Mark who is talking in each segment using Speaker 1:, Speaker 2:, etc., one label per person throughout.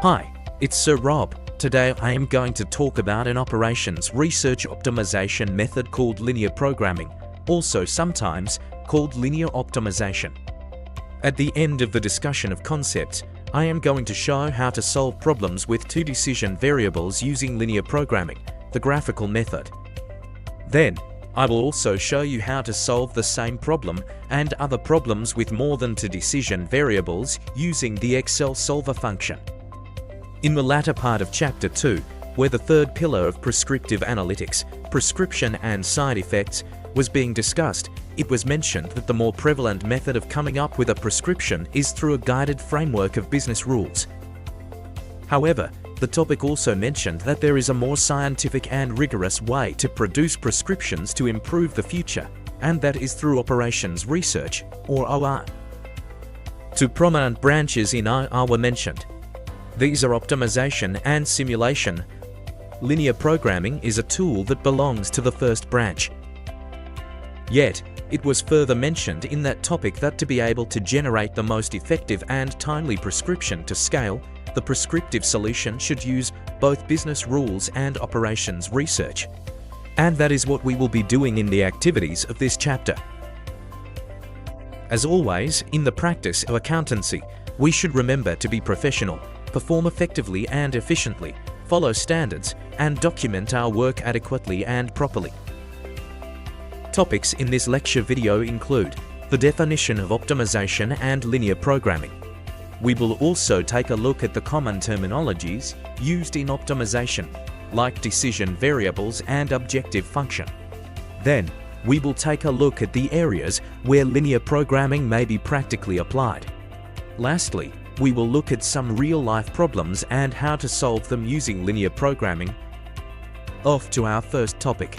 Speaker 1: Hi, it's Sir Rob. Today I am going to talk about an operations research optimization method called linear programming, also sometimes called linear optimization. At the end of the discussion of concepts, I am going to show how to solve problems with two decision variables using linear programming, the graphical method. Then, I will also show you how to solve the same problem and other problems with more than two decision variables using the Excel solver function. In the latter part of Chapter 2, where the third pillar of prescriptive analytics, prescription and side effects, was being discussed, it was mentioned that the more prevalent method of coming up with a prescription is through a guided framework of business rules. However, the topic also mentioned that there is a more scientific and rigorous way to produce prescriptions to improve the future, and that is through operations research, or OR. Two prominent branches in OR were mentioned. These are optimization and simulation. Linear programming is a tool that belongs to the first branch. Yet, it was further mentioned in that topic that to be able to generate the most effective and timely prescription to scale, the prescriptive solution should use both business rules and operations research. And that is what we will be doing in the activities of this chapter. As always, in the practice of accountancy, we should remember to be professional, perform effectively and efficiently, follow standards, and document our work adequately and properly. Topics in this lecture video include the definition of optimization and linear programming. We will also take a look at the common terminologies used in optimization, like decision variables and objective function. Then, we will take a look at the areas where linear programming may be practically applied. Lastly, we will look at some real-life problems and how to solve them using linear programming. Off to our first topic.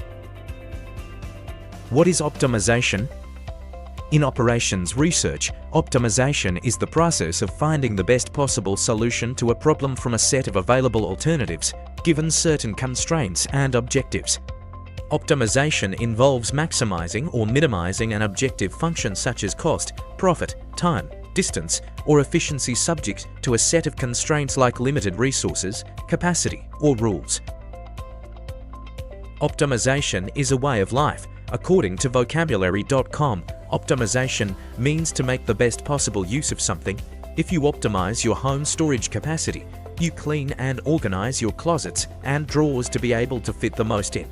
Speaker 1: What is optimization? In operations research, optimization is the process of finding the best possible solution to a problem from a set of available alternatives, given certain constraints and objectives. Optimization involves maximizing or minimizing an objective function such as cost, profit, time, distance, or efficiency subject to a set of constraints like limited resources, capacity, or rules. Optimization is a way of life. According to vocabulary.com, optimization means to make the best possible use of something. If you optimize your home storage capacity, you clean and organize your closets and drawers to be able to fit the most in.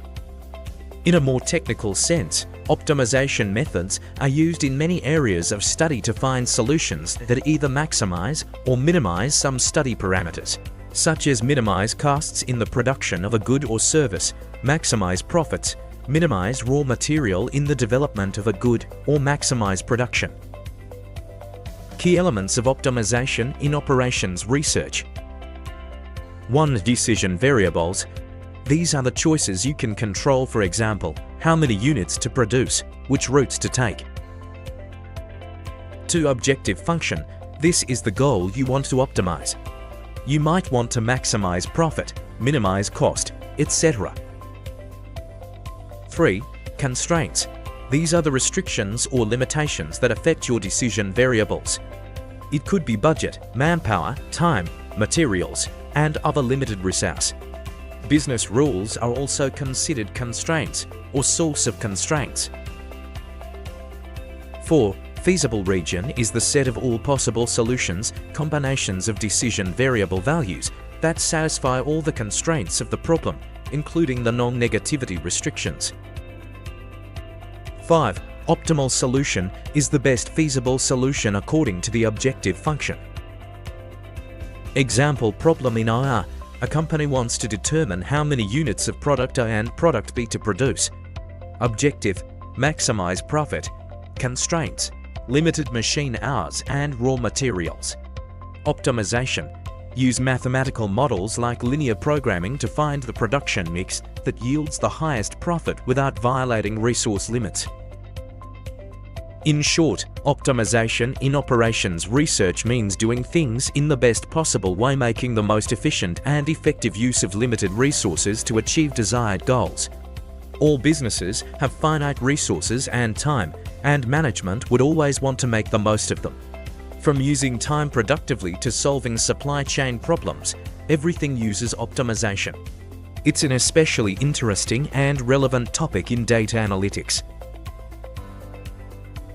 Speaker 1: In a more technical sense, optimization methods are used in many areas of study to find solutions that either maximize or minimize some study parameters, such as minimize costs in the production of a good or service, maximize profits, minimize raw material in the development of a good, or maximize production. Key elements of optimization in operations research. 1. Decision variables. These are the choices you can control, for example, how many units to produce, which routes to take. 2. Objective function. This is the goal you want to optimize. You might want to maximize profit, minimize cost, etc. 3. Constraints. These are the restrictions or limitations that affect your decision variables. It could be budget, manpower, time, materials, and other limited resources. Business rules are also considered constraints or source of constraints. 4. Feasible region is the set of all possible solutions, combinations of decision variable values that satisfy all the constraints of the problem, including the non-negativity restrictions. 5. Optimal solution is the best feasible solution according to the objective function. Example problem in OR. A company wants to determine how many units of product A and product B to produce. Objective: maximize profit. Constraints: limited machine hours and raw materials. Optimization: use mathematical models like linear programming to find the production mix that yields the highest profit without violating resource limits. In short, optimization in operations research means doing things in the best possible way, making the most efficient and effective use of limited resources to achieve desired goals. All businesses have finite resources and time, and management would always want to make the most of them. From using time productively to solving supply chain problems, everything uses optimization. It's an especially interesting and relevant topic in data analytics.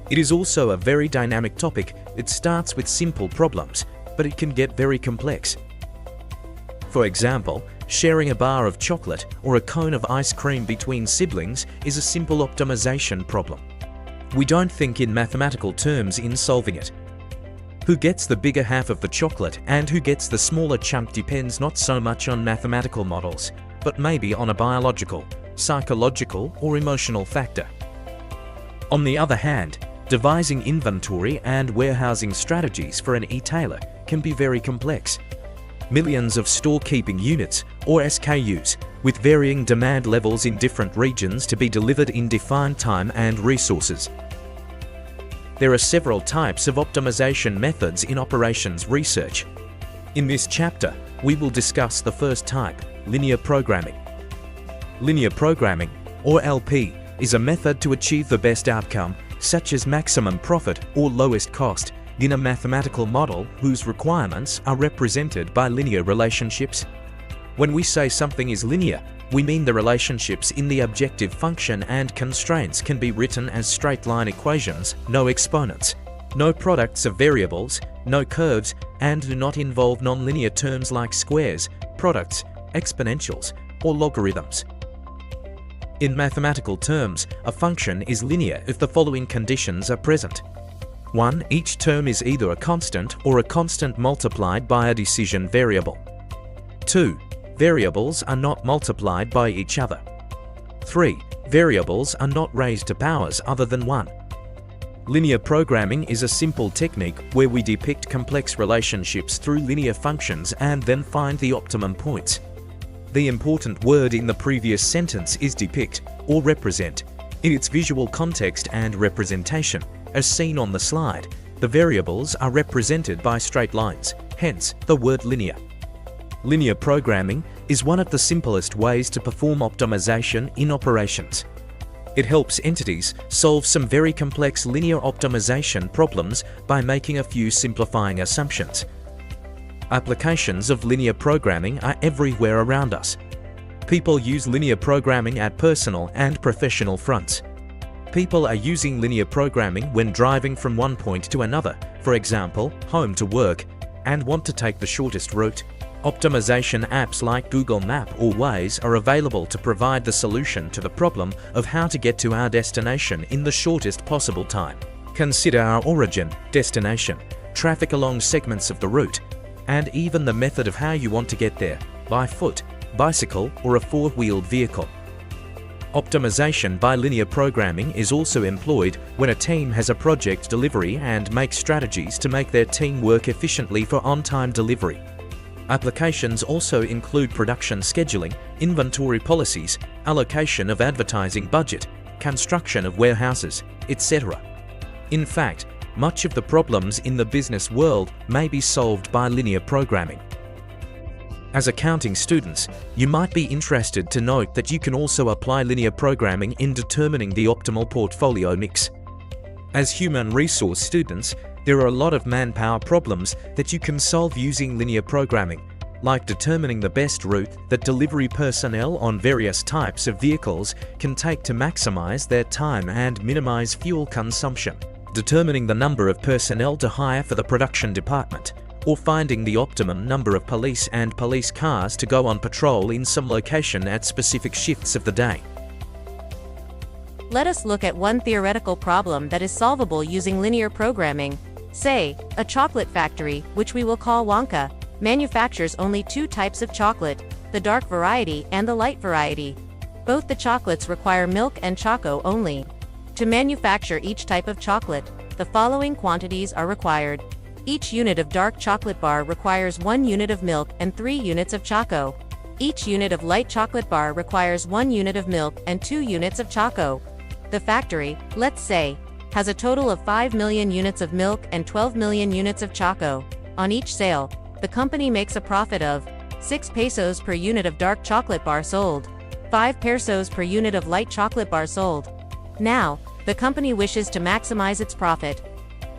Speaker 1: It is also a very dynamic topic. It starts with simple problems, but it can get very complex. For example, sharing a bar of chocolate or a cone of ice cream between siblings is a simple optimization problem. We don't think in mathematical terms in solving it. Who gets the bigger half of the chocolate and who gets the smaller chunk depends not so much on mathematical models, but maybe on a biological, psychological, or emotional factor. On the other hand, devising inventory and warehousing strategies for an e-tailer can be very complex. Millions of store-keeping units, or SKUs, with varying demand levels in different regions to be delivered in defined time and resources. There are several types of optimization methods in operations research. In this chapter, we will discuss the first type, linear programming. Linear programming, or LP, is a method to achieve the best outcome, such as maximum profit or lowest cost, in a mathematical model whose requirements are represented by linear relationships. When we say something is linear, we mean the relationships in the objective function and constraints can be written as straight-line equations, no exponents, no products of variables, no curves, and do not involve nonlinear terms like squares, products, exponentials, or logarithms. In mathematical terms, a function is linear if the following conditions are present. 1. Each term is either a constant or a constant multiplied by a decision variable. 2. Variables are not multiplied by each other. 3. Variables are not raised to powers other than 1. Linear programming is a simple technique where we depict complex relationships through linear functions and then find the optimum points. The important word in the previous sentence is depict, or represent. In its visual context and representation, as seen on the slide, the variables are represented by straight lines, hence the word linear. Linear programming is one of the simplest ways to perform optimization in operations. It helps entities solve some very complex linear optimization problems by making a few simplifying assumptions. Applications of linear programming are everywhere around us. People use linear programming at personal and professional fronts. People are using linear programming when driving from one point to another, for example, home to work, and want to take the shortest route. Optimization apps like Google Map or Waze are available to provide the solution to the problem of how to get to our destination in the shortest possible time. Consider our origin, destination, traffic along segments of the route, and even the method of how you want to get there, by foot, bicycle, or a four-wheeled vehicle. Optimization by linear programming is also employed when a team has a project delivery and makes strategies to make their team work efficiently for on-time delivery. Applications also include production scheduling, inventory policies, allocation of advertising budget, construction of warehouses, etc. In fact, much of the problems in the business world may be solved by linear programming. As accounting students, you might be interested to note that you can also apply linear programming in determining the optimal portfolio mix. As human resource students, there are a lot of manpower problems that you can solve using linear programming, like determining the best route that delivery personnel on various types of vehicles can take to maximize their time and minimize fuel consumption, determining the number of personnel to hire for the production department, or finding the optimum number of police and police cars to go on patrol in some location at specific shifts of the day.
Speaker 2: Let us look at one theoretical problem that is solvable using linear programming. Say, a chocolate factory, which we will call Wonka, manufactures only two types of chocolate, the dark variety and the light variety. Both the chocolates require milk and choco only. To manufacture each type of chocolate, the following quantities are required. Each unit of dark chocolate bar requires 1 unit of milk and 3 units of choco. Each unit of light chocolate bar requires 1 unit of milk and 2 units of choco. The factory, let's say, has a total of 5 million units of milk and 12 million units of choco. On each sale, the company makes a profit of 6 pesos per unit of dark chocolate bar sold, 5 pesos per unit of light chocolate bar sold. Now, the company wishes to maximize its profit.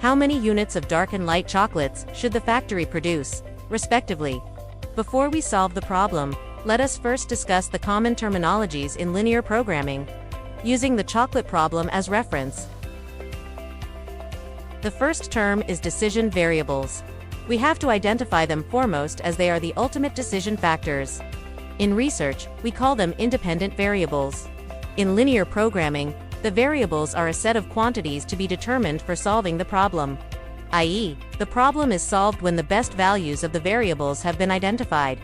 Speaker 2: How many units of dark and light chocolates should the factory produce, respectively? Before we solve the problem, let us first discuss the common terminologies in linear programming, using the chocolate problem as reference. The first term is decision variables. We have to identify them foremost as they are the ultimate decision factors. In research, we call them independent variables. In linear programming, the variables are a set of quantities to be determined for solving the problem. i.e., the problem is solved when the best values of the variables have been identified.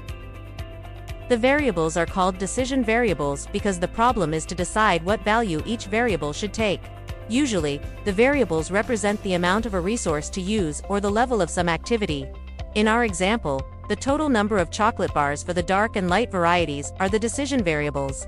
Speaker 2: The variables are called decision variables because the problem is to decide what value each variable should take. Usually, the variables represent the amount of a resource to use or the level of some activity. In our example, the total number of chocolate bars for the dark and light varieties are the decision variables.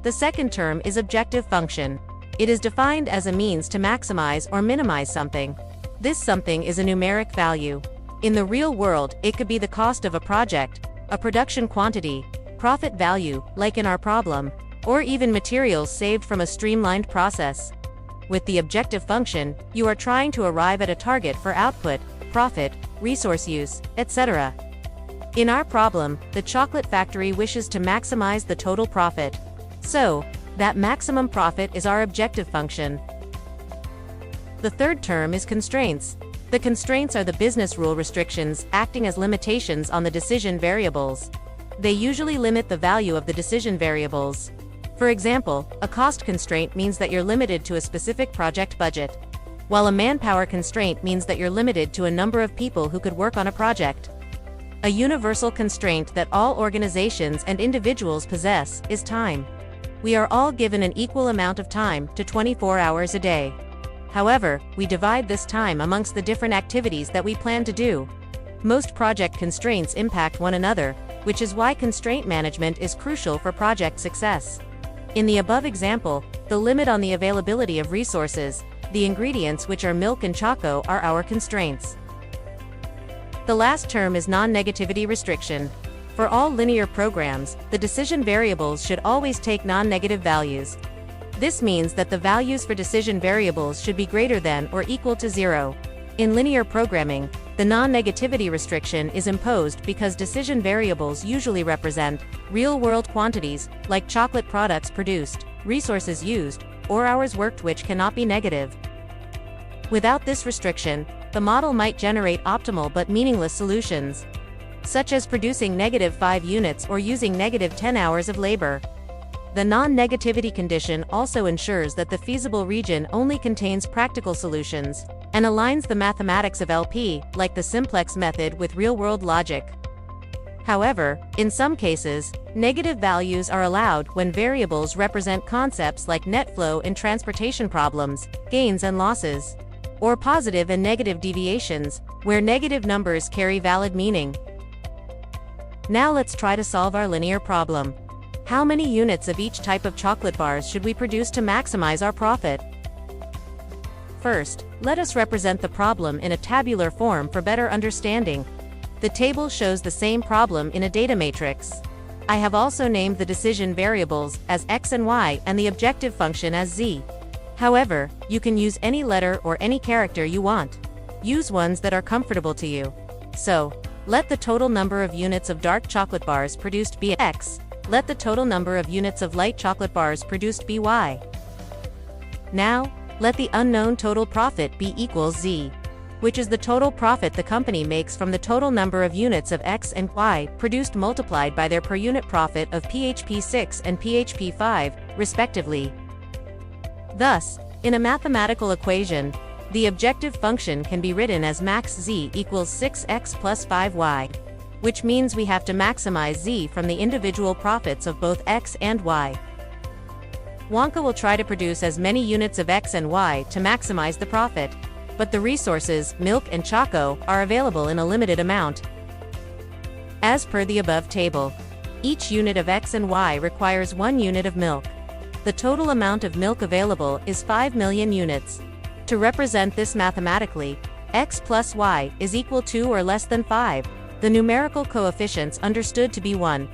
Speaker 2: The second term is objective function. It is defined as a means to maximize or minimize something. This something is a numeric value. In the real world, it could be the cost of a project, a production quantity, profit value, like in our problem, or even materials saved from a streamlined process. With the objective function, you are trying to arrive at a target for output, profit, resource use, etc. In our problem, the chocolate factory wishes to maximize the total profit. So, that maximum profit is our objective function. The third term is constraints. The constraints are the business rule restrictions acting as limitations on the decision variables. They usually limit the value of the decision variables. For example, a cost constraint means that you're limited to a specific project budget, while a manpower constraint means that you're limited to a number of people who could work on a project. A universal constraint that all organizations and individuals possess is time. We are all given an equal amount of time to 24 hours a day. However, we divide this time amongst the different activities that we plan to do. Most project constraints impact one another, which is why constraint management is crucial for project success. In the above example, the limit on the availability of resources, the ingredients which are milk and choco, are our constraints. The last term is non-negativity restriction. For all linear programs, the decision variables should always take non-negative values. This means that the values for decision variables should be greater than or equal to 0. In linear programming, the non-negativity restriction is imposed because decision variables usually represent real-world quantities, like chocolate products produced, resources used, or hours worked, which cannot be negative. Without this restriction, the model might generate optimal but meaningless solutions, such as producing -5 units or using -10 hours of labor. The non-negativity condition also ensures that the feasible region only contains practical solutions, and aligns the mathematics of LP, like the simplex method, with real-world logic. However, in some cases, negative values are allowed when variables represent concepts like net flow in transportation problems, gains and losses, or positive and negative deviations, where negative numbers carry valid meaning. Now let's try to solve our linear problem. How many units of each type of chocolate bars should we produce to maximize our profit? First, let us represent the problem in a tabular form for better understanding. The table shows the same problem in a data matrix. I have also named the decision variables as x and y and the objective function as z. However, you can use any letter or any character you want. Use ones that are comfortable to you. So, let the total number of units of dark chocolate bars produced be x. Let the total number of units of light chocolate bars produced be y. Now, let the unknown total profit be equals z, which is the total profit the company makes from the total number of units of x and y produced multiplied by their per unit profit of PHP 6 and PHP 5, respectively. Thus, in a mathematical equation, the objective function can be written as max z equals 6x plus 5y, which means we have to maximize z from the individual profits of both x and y. Wonka will try to produce as many units of x and y to maximize the profit, but the resources, milk and choco, are available in a limited amount. As per the above table, each unit of x and y requires 1 unit of milk. The total amount of milk available is 5 million units. To represent this mathematically, x plus y is equal to or less than 5, the numerical coefficients understood to be 1.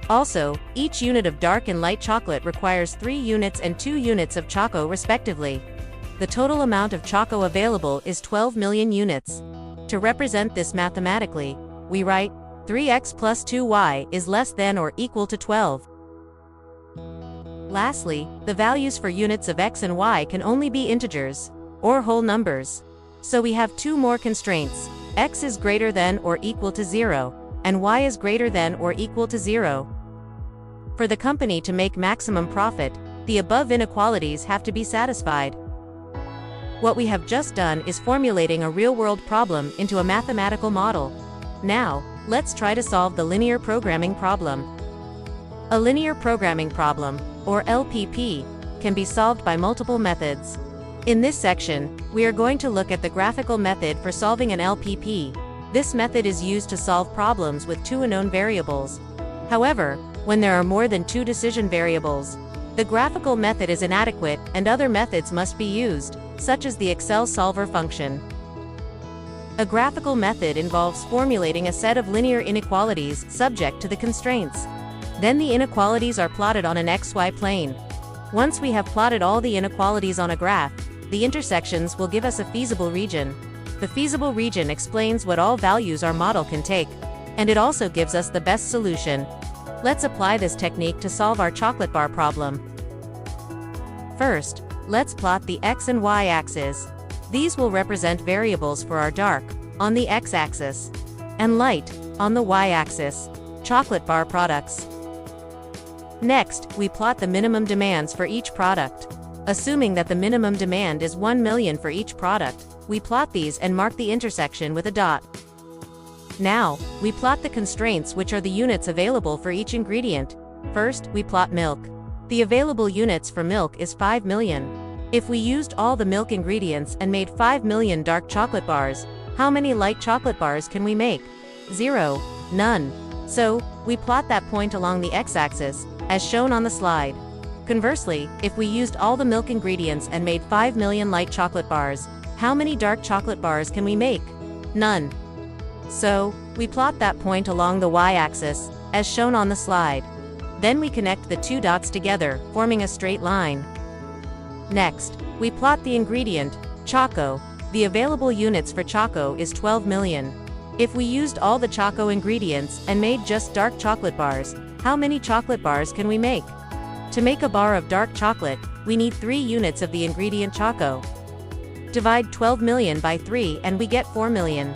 Speaker 2: Also, each unit of dark and light chocolate requires 3 units and 2 units of choco respectively. the total amount of Choco available is 12 million units. To represent this mathematically, we write 3x plus 2y is less than or equal to 12. Lastly, the values for units of x and y can only be integers, or whole numbers. So we have two more constraints: x is greater than or equal to 0, and y is greater than or equal to 0. For the company to make maximum profit, the above inequalities have to be satisfied. What we have just done is formulating a real-world problem into a mathematical model. Now, let's try to solve the linear programming problem. A linear programming problem, or LPP, can be solved by multiple methods. In this section, we are going to look at the graphical method for solving an LPP. This method is used to solve problems with two unknown variables. However, when there are more than two decision variables, the graphical method is inadequate and other methods must be used, such as the Excel solver function. A graphical method involves formulating a set of linear inequalities subject to the constraints. Then the inequalities are plotted on an XY plane. Once we have plotted all the inequalities on a graph, the intersections will give us a feasible region. The feasible region explains what all values our model can take, and it also gives us the best solution. Let's apply this technique to solve our chocolate bar problem. First, let's plot the x and y axes. These will represent variables for our dark, on the x-axis, and light, on the y-axis, chocolate bar products. Next, we plot the minimum demands for each product. Assuming that the minimum demand is 1 million for each product, we plot these and mark the intersection with a dot. Now, we plot the constraints, which are the units available for each ingredient. First, we plot milk. The available units for milk is 5 million. If we used all the milk ingredients and made 5 million dark chocolate bars, how many light chocolate bars can we make? 0. None. So, we plot that point along the x-axis, as shown on the slide. Conversely, if we used all the milk ingredients and made 5 million light chocolate bars, how many dark chocolate bars can we make? None. So, we plot that point along the y-axis, as shown on the slide. Then we connect the two dots together, forming a straight line. Next, we plot the ingredient, Choco. The available units for Choco is 12 million. If we used all the Choco ingredients and made just dark chocolate bars, how many chocolate bars can we make? To make a bar of dark chocolate, we need 3 units of the ingredient Choco. Divide 12 million by 3 and we get 4 million.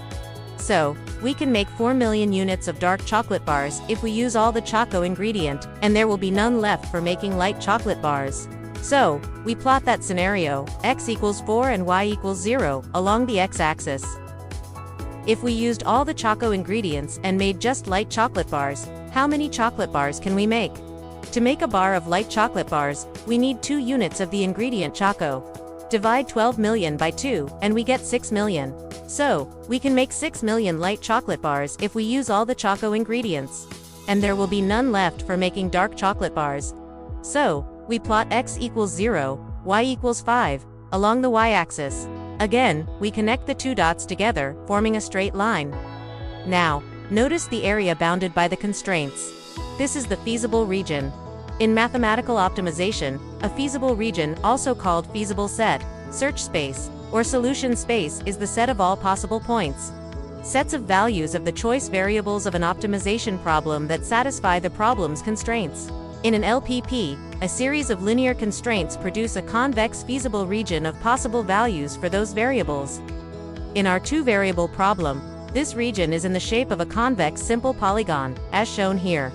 Speaker 2: So, we can make 4 million units of dark chocolate bars if we use all the Choco ingredient, and there will be none left for making light chocolate bars. So, we plot that scenario, x equals 4 and y equals 0, along the x-axis. If we used all the Choco ingredients and made just light chocolate bars, how many chocolate bars can we make? To make a bar of light chocolate bars, we need 2 units of the ingredient Choco. Divide 12 million by 2, and we get 6 million. So, we can make 6 million light chocolate bars if we use all the Choco ingredients. And there will be none left for making dark chocolate bars. So, we plot x equals 0, y equals 5, along the y-axis. Again, we connect the two dots together, forming a straight line. Now, notice the area bounded by the constraints. This is the feasible region. In mathematical optimization, a feasible region, also called feasible set, search space, or solution space, is the set of all possible points. Sets of values of the choice variables of an optimization problem that satisfy the problem's constraints. In an LPP, a series of linear constraints produce a convex feasible region of possible values for those variables. In our two-variable problem, this region is in the shape of a convex simple polygon, as shown here.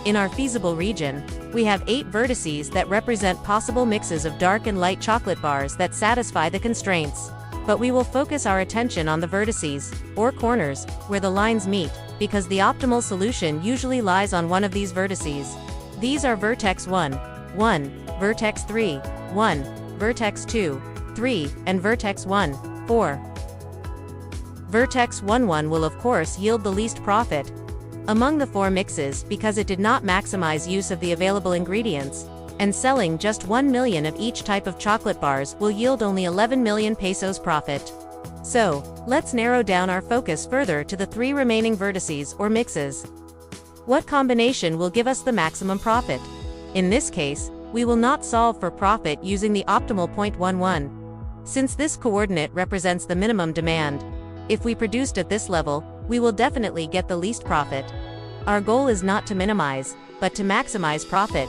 Speaker 2: In our feasible region, we have 8 vertices that represent possible mixes of dark and light chocolate bars that satisfy the constraints. But we will focus our attention on the vertices, or corners, where the lines meet, because the optimal solution usually lies on one of these vertices. These are vertex 1, 1, vertex 3, 1, vertex 2, 3, and vertex 1, 4. Vertex 1, 1 will of course yield the least profit among the 4 mixes because it did not maximize use of the available ingredients, and selling just 1 million of each type of chocolate bars will yield only 11 million pesos profit. So, let's narrow down our focus further to the 3 remaining vertices or mixes. What combination will give us the maximum profit? In this case, we will not solve for profit using the optimal point 11. Since this coordinate represents the minimum demand, if we produced at this level, we will definitely get the least profit. Our goal is not to minimize, but to maximize profit.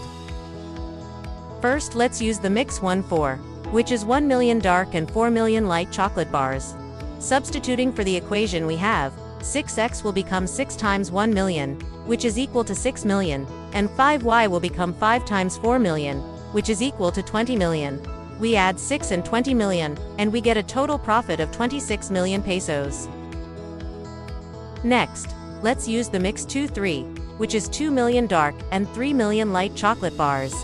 Speaker 2: First, let's use the mix 1-4, which is 1 million dark and 4 million light chocolate bars. Substituting for the equation we have, 6x will become 6 times 1 million, which is equal to 6 million, and 5y will become 5 times 4 million, which is equal to 20 million. We add 6 and 20 million, and we get a total profit of 26 million pesos. Next, let's use the mix 2-3, which is 2 million dark and 3 million light chocolate bars.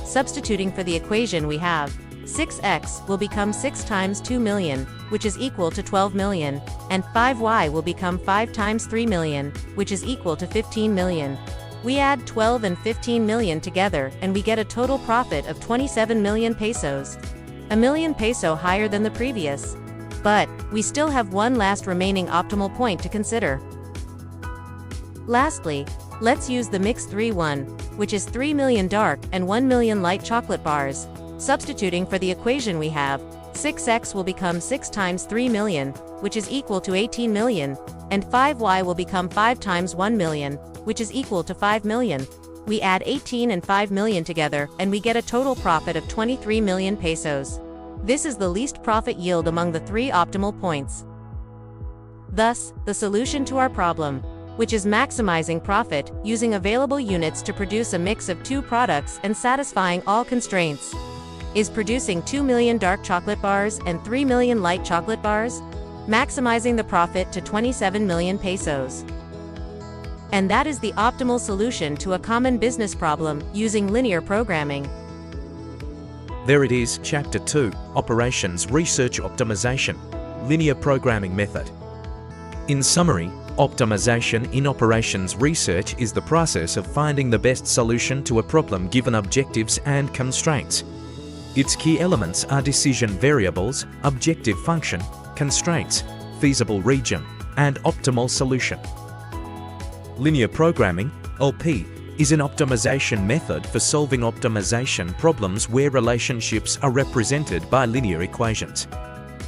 Speaker 2: Substituting for the equation we have, 6x will become 6 times 2 million, which is equal to 12 million, and 5y will become 5 times 3 million, which is equal to 15 million. We add 12 and 15 million together and we get a total profit of 27 million pesos. A million peso higher than the previous. But, we still have one last remaining optimal point to consider. Lastly, let's use the mix 3-1, which is 3 million dark and 1 million light chocolate bars. Substituting for the equation we have, 6x will become 6 times 3 million, which is equal to 18 million, and 5y will become 5 times 1 million, which is equal to 5 million. We add 18 and 5 million together and we get a total profit of 23 million pesos. This is the least profit yield among the 3 optimal points. Thus, the solution to our problem, which is maximizing profit using available units to produce a mix of 2 products and satisfying all constraints, is producing 2 million dark chocolate bars and 3 million light chocolate bars, maximizing the profit to 27 million pesos. And that is the optimal solution to a common business problem using linear programming.
Speaker 1: There it is, Chapter 2, Operations Research Optimization, Linear Programming Method. In summary, optimization in operations research is the process of finding the best solution to a problem given objectives and constraints. Its key elements are decision variables, objective function, constraints, feasible region, and optimal solution. Linear programming, LP, is an optimization method for solving optimization problems where relationships are represented by linear equations.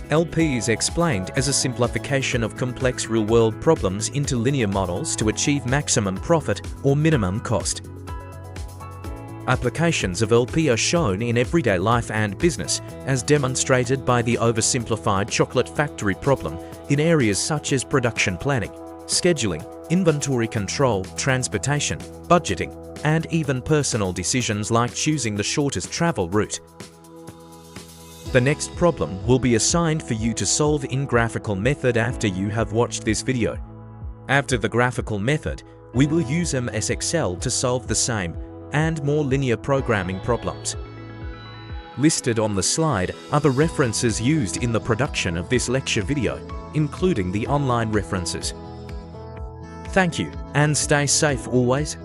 Speaker 1: LP is explained as a simplification of complex real-world problems into linear models to achieve maximum profit or minimum cost. Applications of LP are shown in everyday life and business, as demonstrated by the oversimplified chocolate factory problem in areas such as production planning, scheduling, inventory control, transportation, budgeting, and even personal decisions like choosing the shortest travel route. The next problem will be assigned for you to solve in graphical method after you have watched this video. After the graphical method, we will use MS Excel to solve the same and more linear programming problems. Listed on the slide are the references used in the production of this lecture video, including the online references. Thank you, and stay safe always.